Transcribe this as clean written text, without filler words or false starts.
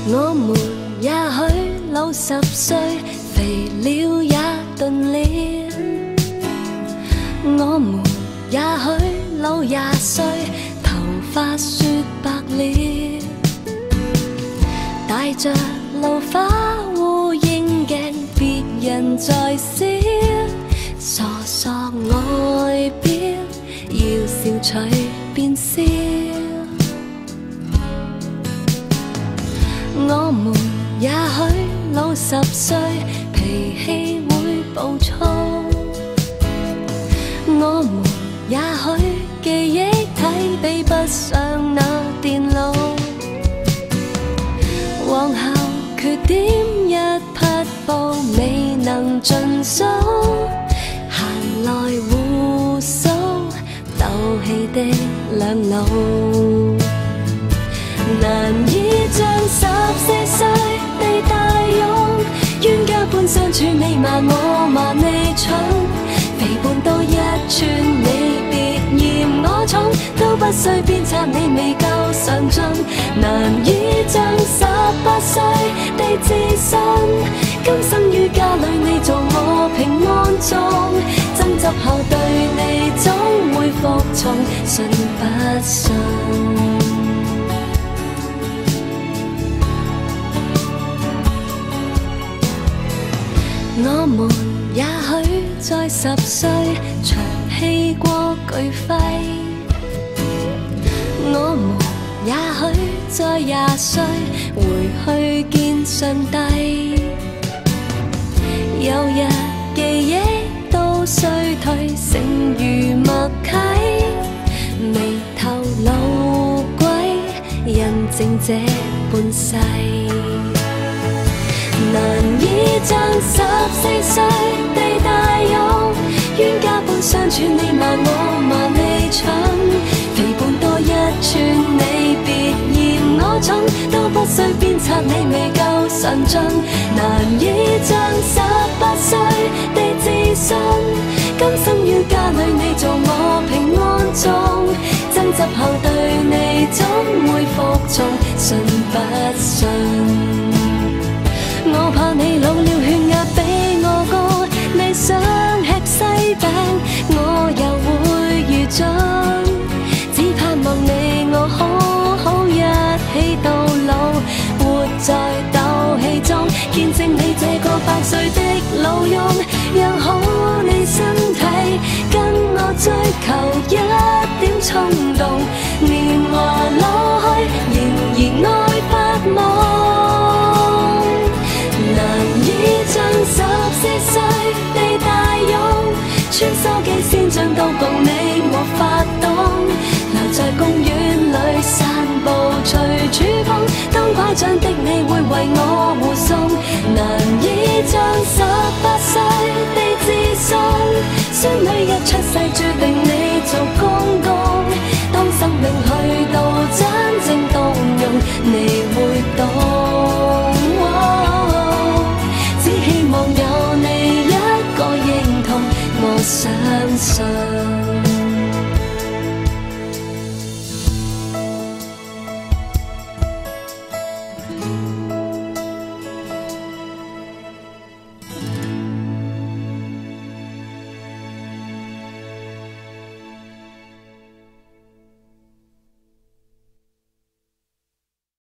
我們也許老10歲，肥了也鈍了。我們也許老20歲，頭髮雪白了。帶着老花烏蠅鏡，別人在笑，傻傻外表，要笑隨便笑。我們也許老10歲，脾氣會暴躁。我們也許記憶體比不上那電腦。往後缺點一匹布未能盡數，閒來互訴鬥氣的兩老。難以將14歲地大勇，冤家般相處，你罵我罵你蠢，肥胖多一寸你別嫌我重，都不需鞭策你未夠上進。難以將18歲地自信，今生於家裏你做我平安鐘，爭執後對你總會服從，信不信？我們也許在10歲長氣過巨肺，我們也許在20歲回去見上帝。有日記憶都衰退，剩餘默契，眉頭老鬼印證這半世。難以將14歲地大勇，冤家般相處，你罵我罵你蠢，肥胖多一寸你別嫌我重，都不需鞭策你未夠上進。難以將18歲地自信，今生於家裏你做我平安鐘，爭執後對你總會服從，信不信？我怕你老了血壓比我高，你想吃西餅我又會愚忠，只盼望你我好好一起到老，活在鬥氣中，見證你這個8歲的老翁，養好你身體，跟我追求一點衝動，年華老去仍然愛發夢。難以將14歲地大勇，穿梭機先進到共你我發動，留在公園裏散步隨處碰，當拐杖的你會為我護送。難以將18歲地自信，孫女一出世注定你做公公，當生命去到真正動容，你